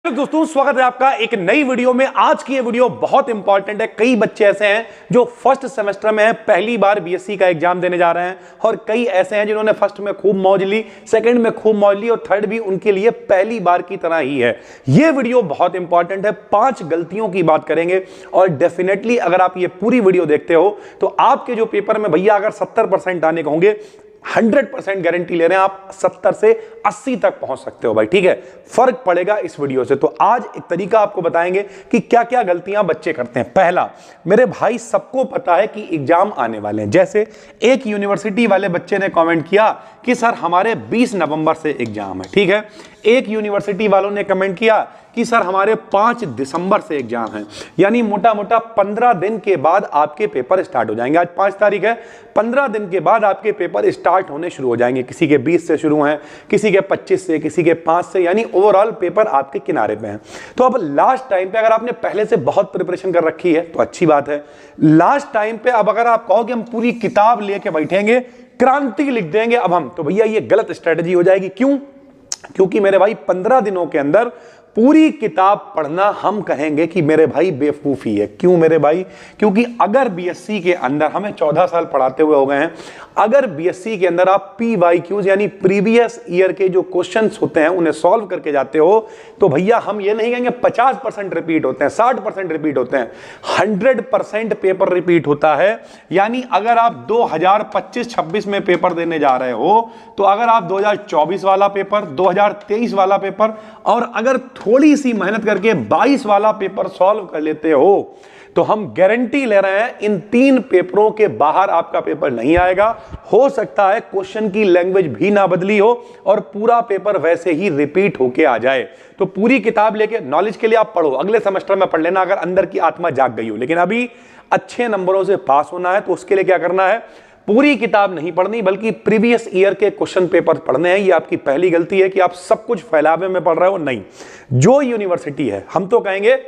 तो दोस्तों स्वागत है आपका एक नई वीडियो में। आज की ये वीडियो बहुत इंपॉर्टेंट है। कई बच्चे ऐसे हैं जो फर्स्ट सेमेस्टर में हैं, पहली बार बीएससी का एग्जाम देने जा रहे हैं, और कई ऐसे हैं जिन्होंने फर्स्ट में खूब मौज ली, सेकंड में खूब मौज ली, और थर्ड भी उनके लिए पहली बार की तरह ही है। ये वीडियो बहुत इंपॉर्टेंट है। 5 गलतियों की बात करेंगे, और डेफिनेटली अगर आप ये पूरी वीडियो देखते हो तो आपके जो पेपर में भैया अगर 70% आने को होंगे, 100% गारंटी ले रहे हैं आप 70 से 80 तक पहुंच सकते हो भाई। ठीक है, फर्क पड़ेगा इस वीडियो से। तो आज एक तरीका आपको बताएंगे कि क्या क्या गलतियां बच्चे करते हैं। पहला, मेरे भाई सबको पता है कि एग्जाम आने वाले हैं। जैसे एक यूनिवर्सिटी वाले बच्चे ने कमेंट किया कि सर हमारे 20 नवंबर से एग्जाम है। ठीक है, एक यूनिवर्सिटी वालों ने कमेंट किया कि सर हमारे 5 दिसंबर से एग्जाम है। यानी मोटा मोटा 15 दिन के बाद आपके पेपर स्टार्ट हो जाएंगे। आज 5 तारीख है, 15 दिन के बाद आपके पेपर स्टार्ट होने शुरू हो जाएंगे। किसी के 20 से शुरू हैं, किसी के 25 से, किसी के 5 से, यानी ओवरऑल पेपर आपके किनारे पे हैं। तो अब लास्ट टाइम पे अगर आपने पहले से बहुत प्रिपरेशन कर रखी है तो अच्छी बात है। लास्ट टाइम पे अब अगर आप कहो कि हम पूरी किताब लेके बैठेंगे, क्रांति लिख देंगे अब हम, तो भैया ये गलत स्ट्रेटजी हो जाएगी। क्यों? क्योंकि मेरे भाई 15 दिनों के अंदर पूरी किताब पढ़ना हम कहेंगे कि मेरे भाई बेवकूफी है। क्यों मेरे भाई? क्योंकि अगर बीएससी के अंदर हमें 14 साल पढ़ाते हुए हो गए हैं, अगर बीएससी के अंदर आप पीवाईक्यूज यानी प्रीवियस ईयर के जो क्वेश्चंस होते हैं उन्हें सॉल्व करके जाते हो, तो भैया हम ये नहीं कहेंगे 50% रिपीट होते हैं, 60% रिपीट होते हैं, 100% पेपर रिपीट होता है। यानी अगर आप 2025-26 में पेपर देने जा रहे हो, तो अगर आप 2024 वाला पेपर, 2023 वाला पेपर, और अगर थोड़ी सी मेहनत करके 22 वाला पेपर सॉल्व कर लेते हो, तो हम गारंटी ले रहे हैं इन 3 पेपरों के बाहर आपका पेपर नहीं आएगा। हो सकता है क्वेश्चन की लैंग्वेज भी ना बदली हो और पूरा पेपर वैसे ही रिपीट होके आ जाए। तो पूरी किताब लेके नॉलेज के लिए आप पढ़ो, अगले सेमेस्टर में पढ़ लेना अगर अंदर की आत्मा जाग गई हो। लेकिन अभी अच्छे नंबरों से पास होना है, तो उसके लिए क्या करना है? पूरी किताब नहीं पढ़नी, बल्कि प्रीवियस ईयर के क्वेश्चन पेपर पढ़ने हैं। ये आपकी पहली गलती है कि आप सब कुछ फैलावे में पढ़ रहे हो। नहीं, जो यूनिवर्सिटी है, हम तो कहेंगे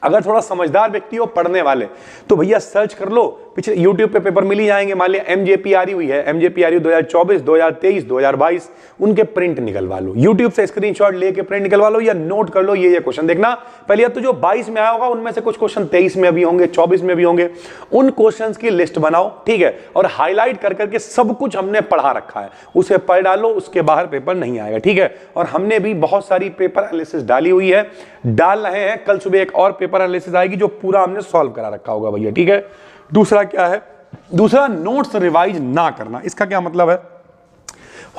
अगर थोड़ा समझदार व्यक्ति हो, पढ़ने वाले, तो भैया सर्च कर लो, पिछले YouTube पे पेपर मिल ही जाएंगे। मान लिया एमजेपी आ रही हुई है, एमजेपी आ रही 2024, 2023, 2022, उनके प्रिंट निकलवा लो, YouTube से स्क्रीनशॉट लेके प्रिंट निकलवा लो, या नोट कर लो ये क्वेश्चन देखना। पहले तो जो 22 में आया होगा उनमें से कुछ क्वेश्चन 23 में भी होंगे, 24 में भी होंगे। उन क्वेश्चंस की लिस्ट बनाओ, ठीक है, और हाईलाइट कर करके सब कुछ हमने पढ़ा रखा है उसे पढ़ डालो, उसके बाहर पेपर नहीं आएगा। ठीक है, और हमने भी बहुत सारी पेपर एनालिसिस डाली हुई है, डाल रहे हैं। कल सुबह एक और पेपर एनालिसिस आएगी जो पूरा हमने सॉल्व करा रखा होगा भैया। ठीक है, दूसरा क्या है? दूसरा, नोट्स रिवाइज ना करना। इसका क्या मतलब है?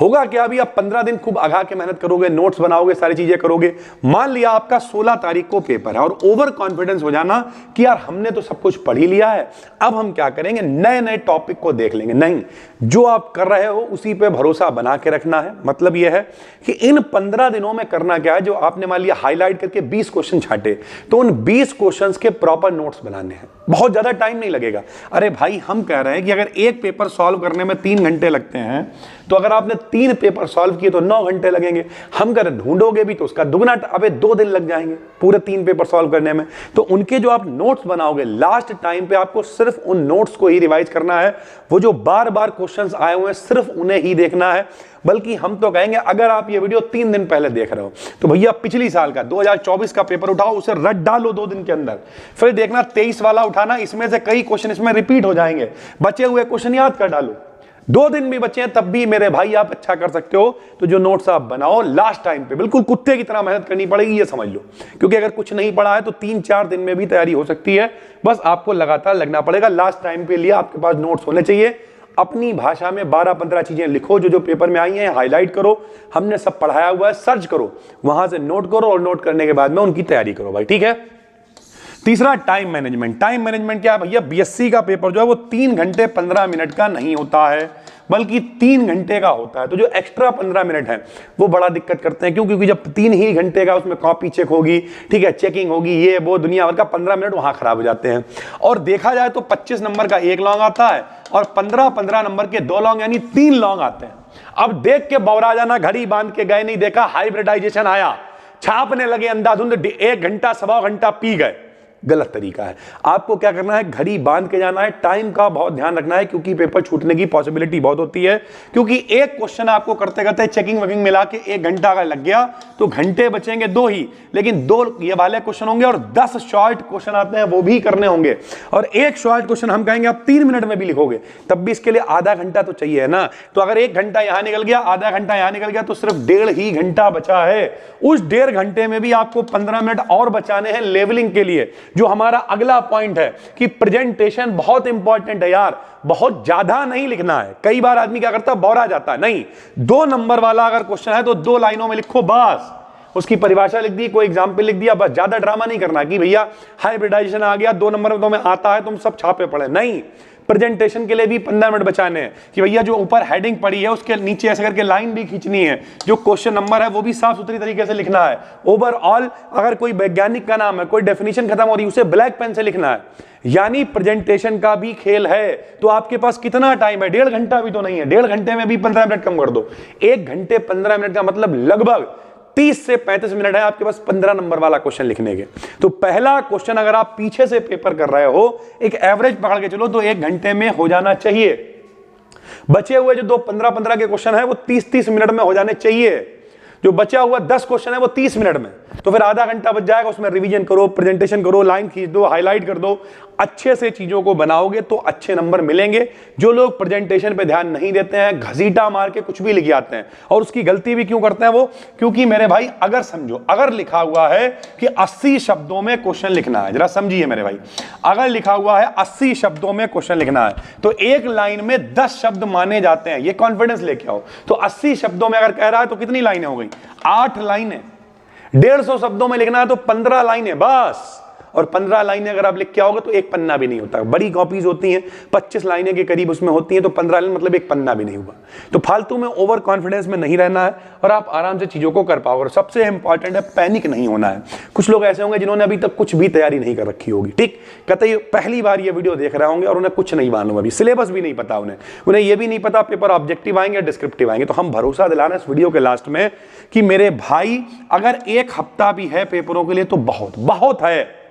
होगा क्या, अभी आप 15 दिन खूब आगा के मेहनत करोगे, नोट्स बनाओगे, सारी चीजें करोगे। मान लिया आपका 16 तारीख को पेपर है, और ओवर कॉन्फिडेंस हो जाना कि यार हमने तो सब कुछ पढ़ ही लिया है, अब हम क्या करेंगे, नए नए टॉपिक को देख लेंगे। नहीं, जो आप कर रहे हो उसी पे भरोसा बना के रखना है। मतलब यह है कि इन 15 दिनों में करना क्या है, जो आपने मान लिया हाईलाइट करके 20 क्वेश्चन छाटे, तो उन 20 क्वेश्चन के प्रॉपर नोट्स बनाने हैं। बहुत ज्यादा टाइम नहीं लगेगा। अरे भाई, हम कह रहे हैं कि अगर एक पेपर सॉल्व करने में 3 घंटे लगते हैं, तो अगर आपने 3 पेपर सॉल्व किए तो 9 घंटे लगेंगे। हम कर ढूंढोगे भी तो उसका दुगना, अबे 2 दिन लग जाएंगे पूरे 3 पेपर सॉल्व करने में। तो उनके जो आप नोट्स बनाओगे लास्ट टाइम पे, आपको सिर्फ उन नोट्स को ही रिवाइज करना है। वो जो बार बार क्वेश्चंस आए हुए हैं सिर्फ उन्हें ही देखना है। बल्कि हम तो कहेंगे अगर आप ये वीडियो 3 दिन पहले देख रहे हो, तो भैया पिछली साल का 2024 का पेपर उठाओ, उसे रट डालो 2 दिन के अंदर। फिर देखना 23 वाला उठाना, इसमें से कई क्वेश्चन इसमें रिपीट हो जाएंगे, बचे हुए क्वेश्चन याद कर डालो। 2 दिन भी बचे हैं तब भी मेरे भाई आप अच्छा कर सकते हो। तो जो नोट्स आप बनाओ लास्ट टाइम पे, बिल्कुल कुत्ते की तरह मेहनत करनी पड़ेगी, ये समझ लो। क्योंकि अगर कुछ नहीं पढ़ा है तो 3-4 दिन में भी तैयारी हो सकती है। बस आपको लगातार लगना पड़ेगा। लास्ट टाइम के लिए आपके पास नोट्स होने चाहिए। अपनी भाषा में 12-15 चीजें लिखो जो जो पेपर में आई हैं, हाईलाइट करो। हमने सब पढ़ाया हुआ है, सर्च करो, वहां से नोट करो, और नोट करने के बाद में उनकी तैयारी करो भाई। ठीक है। तीसरा, टाइम मैनेजमेंट। टाइम मैनेजमेंट क्या है भैया? बीएससी का पेपर जो है वो 3 घंटे 15 मिनट का नहीं होता है, बल्कि 3 घंटे का होता है। तो जो एक्स्ट्रा 15 मिनट है वो बड़ा दिक्कत करते हैं। क्यों? क्योंकि जब 3 ही घंटे का उसमें कॉपी चेक होगी, ठीक है, चेकिंग होगी, ये वो दुनिया भर का, 15 मिनट वहां खराब हो जाते हैं। और देखा जाए तो 25 नंबर का 1 लॉन्ग आता है, और 15-15 नंबर के 2 लॉन्ग यानी 3 लॉन्ग आते हैं। अब देख के बौरा जाना, घड़ी बांध के गए, नहीं देखा हाइब्रिडाइजेशन आया, छापने लगे अंधाधुंध, 1 घंटा 1.25 घंटा पी गए। गलत तरीका है। आपको क्या करना है, घड़ी बांध के जाना है, टाइम का बहुत ध्यान रखना है क्योंकि पेपर छूटने की पॉसिबिलिटी बहुत होती है। क्योंकि एक क्वेश्चन आपको करते करते चेकिंग वकिंग मिला के 1 घंटा अगर लग गया तो घंटे बचेंगे 2 ही, लेकिन 2 ये वाले क्वेश्चन होंगे और 10 शॉर्ट क्वेश्चन आते हैं वो भी करने होंगे। और एक शॉर्ट क्वेश्चन हम कहेंगे आप 3 मिनट में भी लिखोगे, तब भी इसके लिए आधा घंटा तो चाहिए है ना। तो अगर 1 घंटा यहां निकल गया, आधा घंटा यहां निकल गया, तो सिर्फ 1.5 ही घंटा बचा है। उस 1.5 घंटे में भी आपको 15 मिनट और बचाने हैं लेवलिंग के लिए, जो हमारा अगला पॉइंट है कि प्रेजेंटेशन बहुत इंपॉर्टेंट है यार। बहुत ज्यादा नहीं लिखना है। कई बार आदमी क्या करता है, बोरा जाता है। नहीं, 2 नंबर वाला अगर क्वेश्चन है तो 2 लाइनों में लिखो बस, उसकी परिभाषा लिख दी, कोई एग्जाम्पल लिख दिया, बस। ज्यादा ड्रामा नहीं करना कि भैया हाइब्रिडाइजेशन आ गया 2 नंबर में तुम्हें आता है, तुम सब छापे पड़े। नहीं, प्रेजेंटेशन के लिए भी 15 मिनट बचाने हैं कि भैया जो ऊपर हेडिंग पड़ी है उसके नीचे ऐसे करके लाइन भी खींचनी है, जो क्वेश्चन नंबर है वो भी साफ सुथरी तरीके से लिखना है। ओवरऑल अगर कोई वैज्ञानिक का नाम है, कोई डेफिनेशन खत्म हो रही है, उसे ब्लैक पेन से लिखना है। यानी प्रेजेंटेशन का भी खेल है। तो आपके पास कितना टाइम है, 1.5 घंटा भी तो नहीं है। 1.5 घंटे में भी 15 मिनट कम कर दो, 1 घंटे 15 मिनट का मतलब लगभग 30 से 35 मिनट है आपके पास 15 नंबर वाला क्वेश्चन लिखने के। तो पहला क्वेश्चन अगर आप पीछे से पेपर कर रहे हो, एक एवरेज पकड़ के चलो तो 1 घंटे में हो जाना चाहिए। बचे हुए जो 2 15-15 के क्वेश्चन है वो 30-30 मिनट में हो जाने चाहिए। जो बचा हुआ 10 क्वेश्चन है वो 30 मिनट में, तो फिर आधा घंटा बच जाएगा। उसमें रिवीजन करो, प्रेजेंटेशन करो, लाइन खींच दो, हाईलाइट कर दो। अच्छे से चीजों को बनाओगे तो अच्छे नंबर मिलेंगे। जो लोग प्रेजेंटेशन पे ध्यान नहीं देते हैं, घसीटा मार के कुछ भी लिख आते हैं, और उसकी गलती भी क्यों करते हैं वो, क्योंकि मेरे भाई अगर समझो, अगर लिखा हुआ है कि 80 शब्दों में क्वेश्चन लिखना है, जरा समझिए मेरे भाई, अगर लिखा हुआ है 80 शब्दों में क्वेश्चन लिखना है तो एक लाइन में 10 शब्द माने जाते हैं। ये कॉन्फिडेंस लेके आओ। तो 80 शब्दों में अगर कह रहा है तो कितनी लाइनें हो गई, 8 लाइनें। 150 शब्दों में लिखना है तो 15 लाइनें बस। और 15 लाइनें अगर आप लिख के आओगे तो एक पन्ना भी नहीं होता। बड़ी कॉपीज होती हैं, 25 लाइनें के करीब उसमें होती हैं, तो 15 लाइन मतलब एक पन्ना भी नहीं हुआ। तो फालतू में ओवर कॉन्फिडेंस में नहीं रहना है और आप आराम से चीजों को कर पाओगे। और सबसे इंपॉर्टेंट है, पैनिक नहीं होना है। कुछ लोग ऐसे होंगे जिन्होंने अभी तक कुछ भी तैयारी नहीं कर रखी होगी, ठीक, कतई पहली बार ये वीडियो देख रहे होंगे और उन्हें कुछ नहीं मालूम, अभी सिलेबस भी नहीं पता, उन्हें ये भी नहीं पता पेपर ऑब्जेक्टिव आएंगे डिस्क्रिप्टिव आएंगे। तो हम भरोसा दिलाना इस वीडियो के लास्ट में कि मेरे भाई अगर 1 हफ्ता भी है पेपरों के लिए तो बहुत बहुत है।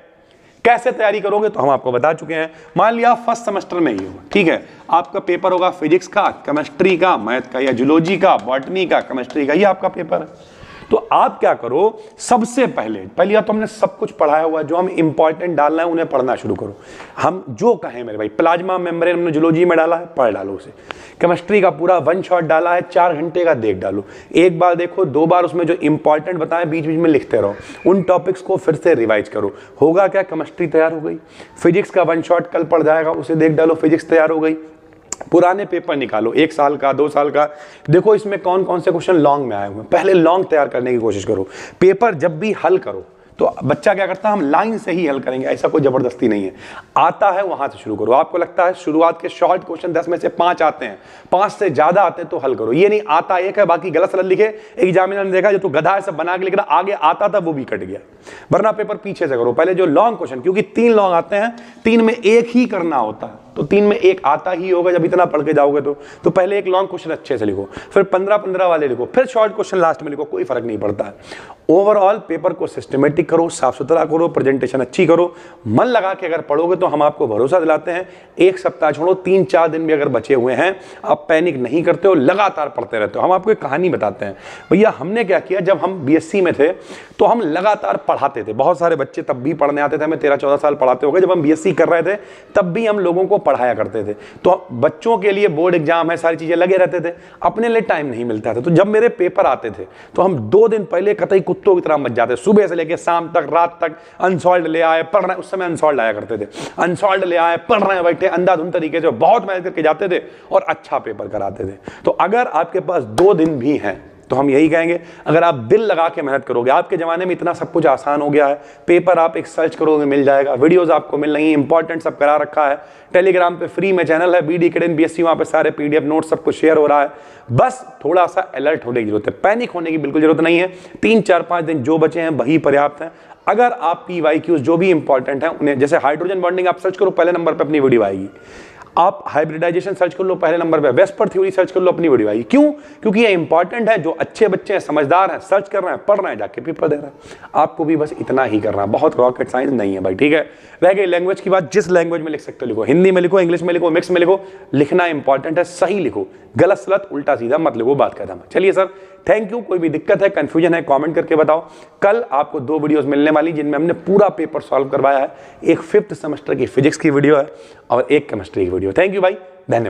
कैसे तैयारी करोगे तो हम आपको बता चुके हैं। मान लिया फर्स्ट सेमेस्टर में ही होगा, ठीक है, आपका पेपर होगा फिजिक्स का, केमिस्ट्री का, मैथ का, या जूलॉजी का, बॉटनी का, केमिस्ट्री का, ये आपका पेपर है। तो आप क्या करो, सबसे पहले तो हमने सब कुछ पढ़ाया हुआ है, जो हम इंपॉर्टेंट डालना है उन्हें पढ़ना शुरू करो। हम जो कहें मेरे भाई, प्लाज्मा मेम्ब्रेन हमने जूलॉजी में डाला है, पढ़ डालो उसे। केमिस्ट्री का पूरा 1 शॉट डाला है, 4 घंटे का देख डालो। 1 बार देखो, 2 बार उसमें जो इंपॉर्टेंट बताएं बीच बीच में लिखते रहो। उन टॉपिक्स को फिर से रिवाइज करो। होगा क्या, केमिस्ट्री तैयार हो गई। फिजिक्स का 1 शॉट कल पढ़ जाएगा, उसे देख डालो, फिजिक्स तैयार हो गई। पुराने पेपर निकालो, 1 साल का, 2 साल का, देखो इसमें कौन कौन से क्वेश्चन लॉन्ग में आए हुए हैं, पहले लॉन्ग तैयार करने की कोशिश करो। पेपर जब भी हल करो तो बच्चा क्या करता है, हम लाइन से ही हल करेंगे, ऐसा कोई जबरदस्ती नहीं है। आता है वहां से शुरू करो। आपको लगता है शुरुआत के शॉर्ट क्वेश्चन 10 में से 5 आते हैं, 5 से ज्यादा आते हैं तो हल करो। ये नहीं आता 1 है बाकी गलत सलत लिखे, एग्जामिनर ने देखा जो तू गधा है सब बना के लिख रहा, आगे आता था वो भी कट गया। वरना पेपर पीछे से करो, पहले जो लॉन्ग क्वेश्चन, क्योंकि 3 लॉन्ग आते हैं, 3 में 1 ही करना होता है, तो 3 में 1 आता ही होगा जब इतना पढ़ के जाओगे तो पहले एक लॉन्ग क्वेश्चन अच्छे से लिखो, फिर 15-15 वाले लिखो, फिर शॉर्ट क्वेश्चन लास्ट में लिखो, कोई फर्क नहीं पड़ता है। ओवरऑल पेपर को सिस्टमेटिक करो, साफ सुथरा करो, प्रेजेंटेशन अच्छी करो, मन लगा के अगर पढ़ोगे तो हम आपको भरोसा दिलाते हैं 1 सप्ताह छोड़ो, 3-4 दिन भी अगर बचे हुए हैं, आप पैनिक नहीं करते हो, लगातार पढ़ते रहते हो। हम आपको एक कहानी बताते हैं भैया, हमने क्या किया, जब हम बीएससी में थे तो हम लगातार पढ़ाते थे। बहुत सारे बच्चे तब भी पढ़ने आते थे, हमें 13-14 साल पढ़ाते हो गए। जब हम बीएससी कर रहे थे तब भी हम लोगों को पढ़ाया करते थे। तो बच्चों के लिए बोर्ड एग्जाम है, सारी चीजें लगे रहते थे, अपने लिए टाइम नहीं मिलता था। तो जब मेरे पेपर आते थे तो हम 2 दिन पहले कतई कुत्तों की तरह मच जाते, सुबह से लेकर शाम तक, रात तक अनसॉल्व्ड ले आए, पढ़ रहे, उस समय अनसॉल्व्ड आया करते थे, अनसॉल्व्ड ले आए, पढ़ रहे हैं बैठे अंधाधुंध तरीके से, बहुत मेहनत करके जाते थे और अच्छा पेपर कराते थे। तो अगर आपके पास 2 दिन भी हैं तो हम यही कहेंगे, अगर आप दिल लगा के मेहनत करोगे, आपके ज़माने में इतना सब कुछ आसान हो गया है, पेपर आप एक सर्च करोगे मिल जाएगा, वीडियोस आपको मिल रही हैं, इंपॉर्टेंट सब करा रखा है, टेलीग्राम पे फ्री में चैनल है BD Academy BSc, वहाँ पे सारे PDF नोट्स सब कुछ शेयर हो रहा है। बस थोड़ा सा अलर्ट होने की जरूरत है, पैनिक होने की बिल्कुल जरूरत नहीं है। 3-4-5 दिन जो बचे हैं वही पर्याप्त हैं। अगर आप PYQs जो भी इंपॉर्टेंट हैं उन्हें, जैसे हाइड्रोजन बॉन्डिंग आप सर्च करो, पहले नंबर पर अपनी वीडियो आएगी। आप हाइब्रिडाइजेशन सर्च कर लो पहले नंबर पे, वेस्पर थ्योरी सर्च कर लो, अपनी वीडियो आई। क्यों? क्योंकि ये इंपॉर्टेंट है। जो अच्छे बच्चे हैं, समझदार हैं, सर्च कर रहे हैं, पढ़ रहे हैं, जाके पेपर दे रहे हैं। आपको भी बस इतना ही करना है, बहुत रॉकेट साइंस नहीं है भाई, ठीक है। रह गई लैंग्वेज की बात, जिस लैंग्वेज में लिख सकते हो लिखो, हिंदी में लिखो, इंग्लिश में लिखो, मिक्स में लिखो, लिखना इंपॉर्टेंट है, सही लिखो, गलत सलत उल्टा सीधा मत लिखो, बात खत्म। चलिए सर, थैंक यू। कोई भी दिक्कत है, कंफ्यूजन है, कमेंट करके बताओ। कल आपको 2 वीडियोस मिलने वाली जिनमें हमने पूरा पेपर सॉल्व करवाया है। एक 5th सेमेस्टर की फिजिक्स की वीडियो है और एक केमिस्ट्री की वीडियो। थैंक यू भाई, धन्यवाद।